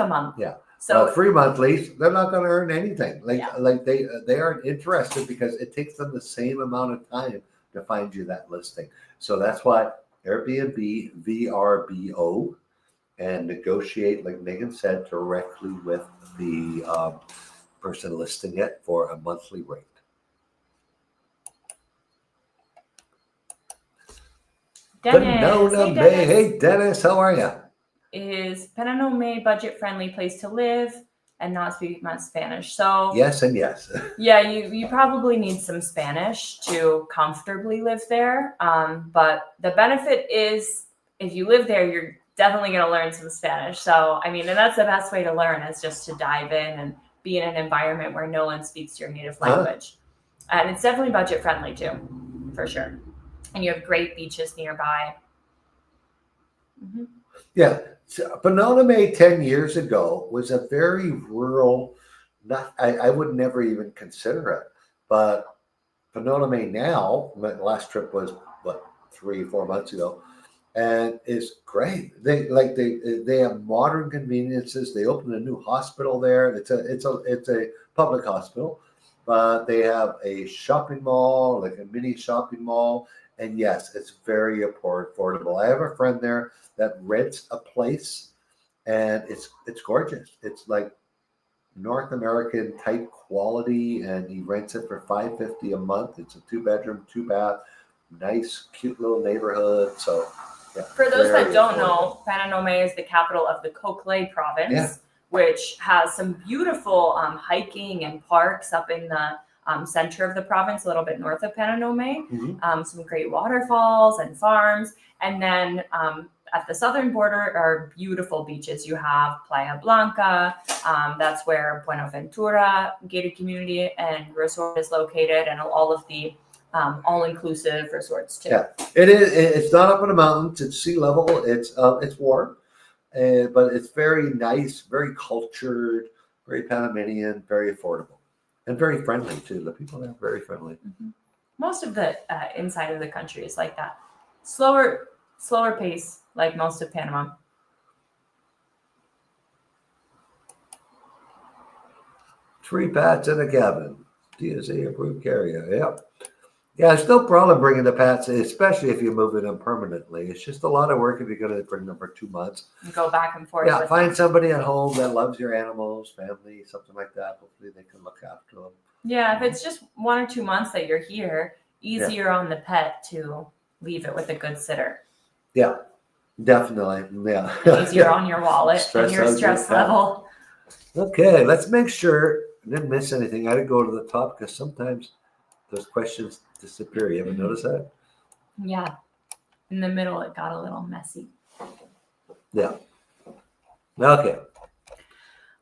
month. Yeah. So a 3 month lease, they're not going to earn anything. They aren't interested because it takes them the same amount of time to find you that listing. So that's why Airbnb, VRBO, and negotiate, like Megan said, directly with the person listing it for a monthly rate. Dennis. Hey, Dennis, how are you? is Panama budget friendly place to live and not speak much Spanish? So Yes and yes. yeah, you probably need some Spanish to comfortably live there. But the benefit is if you live there, you're definitely going to learn some Spanish. So, I mean, and that's the best way to learn is just to dive in and be in an environment where no one speaks your native language. And it's definitely budget friendly too, for sure. And you have great beaches nearby. Mm-hmm. Yeah. So Panama 10 years ago was a very rural, I would never even consider it. But Panama now, my last trip was what, 3-4 months ago, and it's great. They have modern conveniences. They opened a new hospital there. It's a public hospital, but they have a shopping mall, like a mini shopping mall. And yes, it's very affordable. I have a friend there that rents a place, and it's gorgeous. It's like North American type quality, and he rents it for $550 a month. It's a 2-bedroom, 2-bath, nice, cute little neighborhood. So, yeah, for those that very don't affordable. know, Panama is the capital of the Cocle province, which has some beautiful hiking and parks up in the center of the province, a little bit north of Panama. Mhm. Some great waterfalls and farms, and then at the southern border are beautiful beaches. You have Playa Blanca. That's where Buenaventura gated community and resort is located, and all of the all-inclusive resorts too. Yeah, it is. It's not up in the mountains. It's sea level. It's warm, but it's very nice, very cultured, very Panamanian, very affordable, and very friendly too. The people there are very friendly. Mm-hmm. Most of the inside of the country is like that. Slower pace, like most of Panama. Three pats in a cabin. DSA approved carrier. Yep. Yeah, it's no problem bringing the pats, especially if you move in them permanently. It's just a lot of work if you're going to bring them for 2 months. You go back and forth. Yeah, with find them. somebody at home that loves your animals, family, something like that. Hopefully they can look after them. Yeah, if it's just 1 or 2 months that you're here, easier on the pet to leave it with a good sitter. Yeah, definitely. Yeah. Easier on your wallet and your out stress your pet. level. Okay, let's make sure I didn't miss anything. I had to go to the top because sometimes those questions disappear. You ever notice that? Yeah. In the middle, it got a little messy. Yeah. Okay.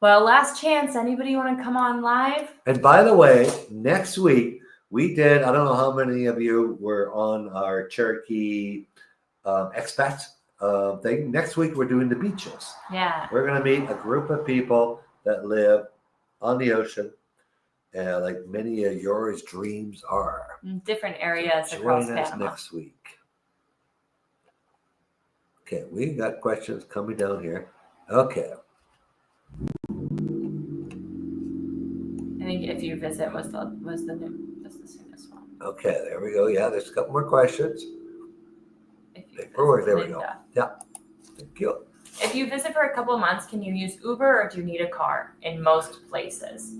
Well, last chance. Anybody want to come on live? And by the way, next week we did, I don't know how many of you were on our Cherokee Expat thing. Next week we're doing the beaches. Yeah. We're going to meet a group of people that live on the ocean, like many of yours dreams are. In different areas So across join us Panama. next week. Okay, we got questions coming down here. Okay. I think if you visit was the soonest one. Okay, there we go. Yeah, there's a couple more questions. If you Paperwork, visit there we go. Linda. Yeah. Thank you. If you visit for a couple of months, can you use Uber or do you need a car in most places?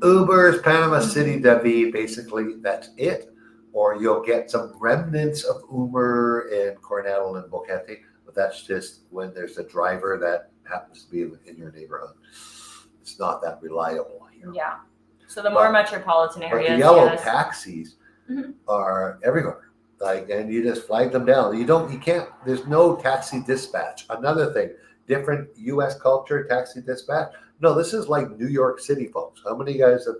Uber's Panama City David, basically that's it. Or you'll get some remnants of Uber in Coronado and Boquete, but that's just when there's a driver that happens to be in your neighborhood. It's not that reliable here. Yeah. So the more metropolitan But areas, the yellow yes. taxis Mhm. are everywhere. And you just flag them down. You can't, there's no taxi dispatch. Another thing, different US culture, taxi dispatch. No, this is like New York City, folks. How many of you guys have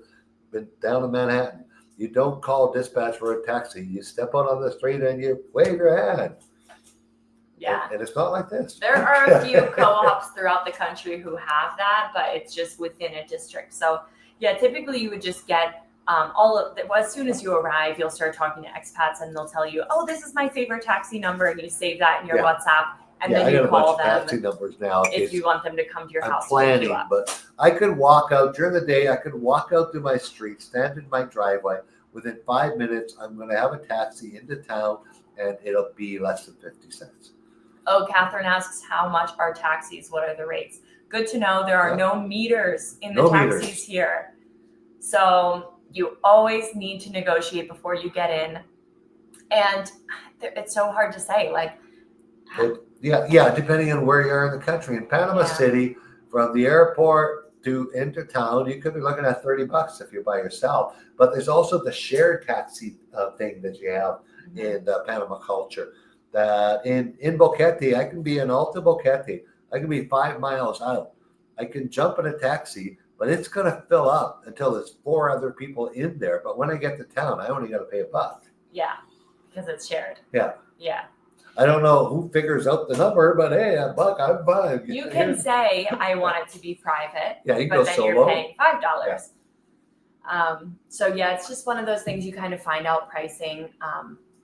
been down to Manhattan? You don't call dispatch for a taxi. You step out on the street and you wave your hand. Yeah. And it's not like this. There are a few co-ops throughout the country who have that, but it's just within a district. So yeah, typically you would just get as soon as you arrive, you'll start talking to expats and they'll tell you, oh, this is my favorite taxi number. And you save that in your WhatsApp and then you call them taxi numbers now if you want them to come to your I'm house. planning, but I could walk out during the day. I could walk out to my street, stand in my driveway. Within 5 minutes, I'm going to have a taxi into town, and it'll be less than 50 cents. Oh, Catherine asks, how much are taxis? What are the rates? Good to know. There are no meters in the taxis here. So you always need to negotiate before you get in. And it's so hard to say. Like, Yeah, depending on where you are in the country. In Panama Yeah. City, from the airport to into town, you could be looking at $30 if you're by yourself. But there's also the shared taxi thing that you have in the Panama culture. That in Boquete, I can be in Alta Boquete. I can be 5 miles out. I can jump in a taxi, but it's going to fill up until there's 4 other people in there. But when I get to town, I only got to pay $1. Yeah, because it's shared. Yeah. Yeah. I don't know who figures out the number, but hey, $1, I'm fine. You can say, I want it to be private, Yeah, you can but go then solo. you're paying $5. So yeah, it's just one of those things you kind of find out pricing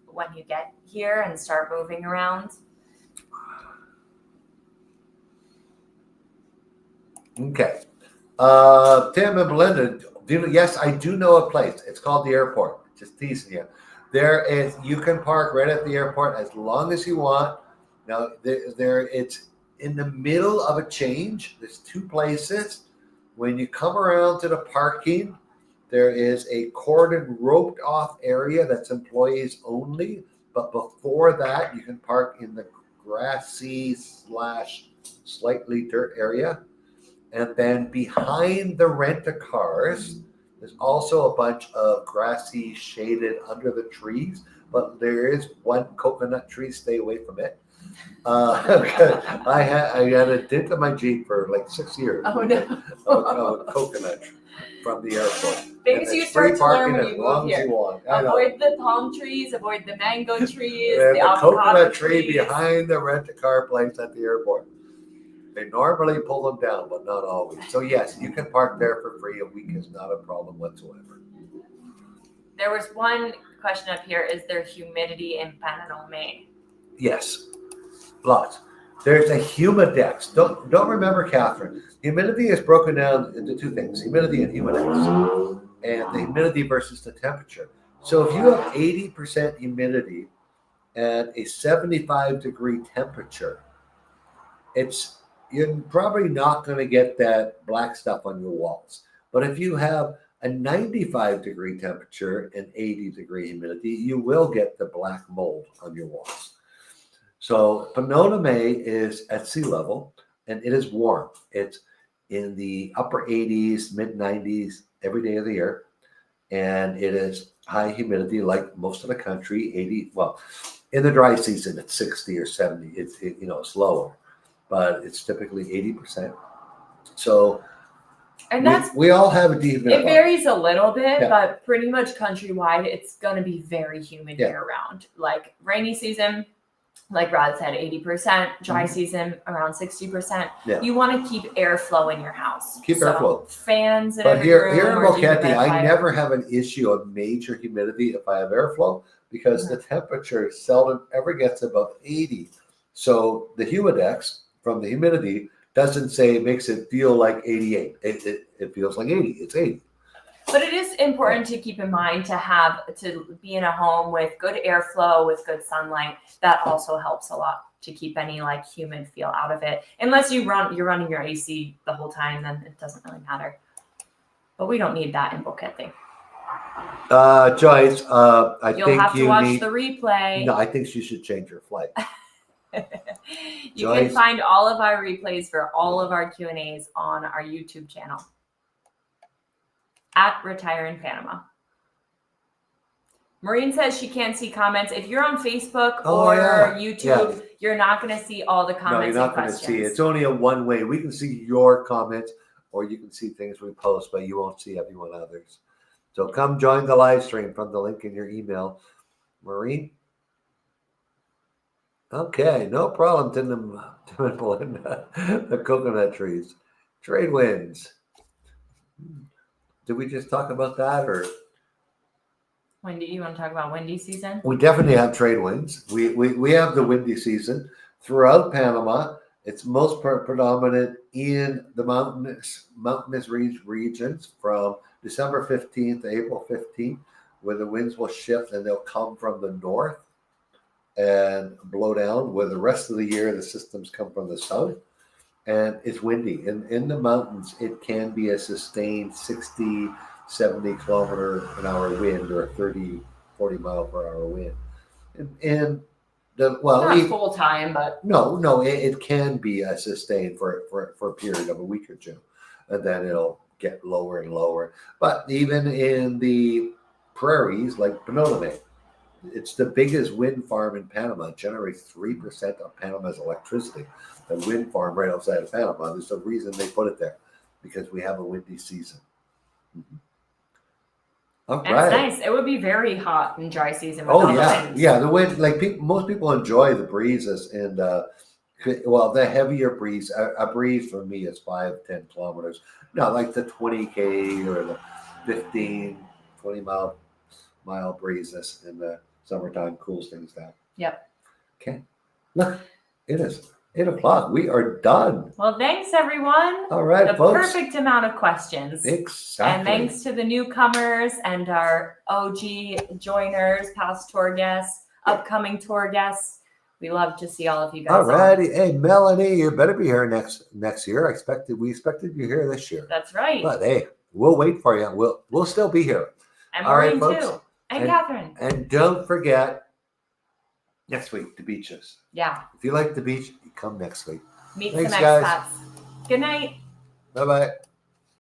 when you get here and start moving around. Okay. Tim and Belinda, yes, I do know a place. It's called the airport. Just teasing you. You can park right at the airport as long as you want. Now, it's in the middle of a change. There's 2 places. When you come around to the parking, there is a cordon roped off area that's employees only. But before that, you can park in the grassy / slightly dirt area. And then behind the rent-a-cars, there's also a bunch of grassy, shaded under the trees, but there is one coconut tree. Stay away from it. I had a dent in my Jeep for like 6 years. Oh no! Of a coconut tree from the airport. Things you start to learn when you move here. I know. Avoid the palm trees. Avoid the mango trees. There's the a avocado coconut tree trees. behind the rent-a-car place at the airport. They normally pull them down, but not always. So yes, you can park there for free. A week is not a problem whatsoever. There was one question up here. Is there humidity in Panama? Yes, lots. There's a humidex. Don't remember, Catherine. Humidity is broken down into 2 things: humidity and humidex, and the humidity versus the temperature. So if you have 80% humidity and a 75-degree temperature, you're probably not going to get that black stuff on your walls. But if you have a 95-degree temperature and 80-degree humidity, you will get the black mold on your walls. So Panama is at sea level, and it is warm. It's in the upper 80s, mid 90s every day of the year, and it is high humidity like most of the country. 80. Well, in the dry season, it's 60 or 70. It's lower, but it's typically 80%. So, and that's we all have a dehumidifier. It varies a little bit, Yeah. but pretty much countrywide, it's going to be very humid Yeah. year round. Like rainy season, like Rod said, 80%. Dry season, around 60%. Yeah. You want to keep airflow in your house. Keep airflow. Fans in But every here room. in or Boquete, I dehumidifier. never have an issue of major humidity if I have airflow, because the temperature seldom ever gets above 80. So the humidex from the humidity doesn't say it makes it feel like 88. It feels like 80. It's 80. But it is important to keep in mind to be in a home with good airflow, with good sunlight. That also helps a lot to keep any like humid feel out of it. Unless you're running your AC the whole time, then it doesn't really matter. But we don't need that in Boquete. Joyce, You'll have to watch the replay. No, I think you should change your flight. You can find all of our replays for all of our Q&As on our YouTube channel at Retire in Panama. Maureen says she can't see comments. If you're on Facebook or YouTube, you're not going to see all the comments. No, you're not going to see it. It's only a one way. We can see your comments, or you can see things we post, but you won't see everyone others. So come join the live stream from the link in your email. Maureen? Okay, no problem, Tim and Belinda. The coconut trees. Trade winds. Did we just talk about that, or? You want to talk about windy season? We definitely have trade winds. We have the windy season throughout Panama. It's most predominant in the mountainous regions from December 15th to April 15th, where the winds will shift and they'll come from the north and blow down, where the rest of the year the systems come from the south. And it's windy. In the mountains, it can be a sustained 60, 70 kilometer an hour wind, or a 30, 40 mile per hour wind. And Well, Not full time, but no, it can be sustained for a period of a week or two, and then it'll get lower and lower. But even in the prairies like Panama, it's the biggest wind farm in Panama. It generates 3% of Panama's electricity. The wind farm right outside of Panama. There's a reason they put it there, because we have a windy season. All and right. it's nice. It would be very hot in dry season. Oh without the yeah, wind. yeah. The wind, like most people enjoy the breezes, and well, the heavier breeze. A breeze for me is 5-10 kilometers. Not like the 20K or the 15, 20 mile breezes in the summertime. Cools things down. Yep. Okay. Look, it is 8 o'clock. We are done. Well, thanks everyone. All right, The folks. perfect amount of questions. Exactly. And thanks to the newcomers and our OG joiners, past tour guests, upcoming tour guests. We love to see all of you guys. All righty. Hey, Melanie, you better be here next year. We expected you here this year. That's right. But hey, we'll wait for you. We'll still be here. And all right, Maureen folks. too. And Catherine. And don't forget, next week, the beaches. Yeah. If you like the beach, you come next week. Meet Thanks, some guys. expats. Good night. Bye-bye.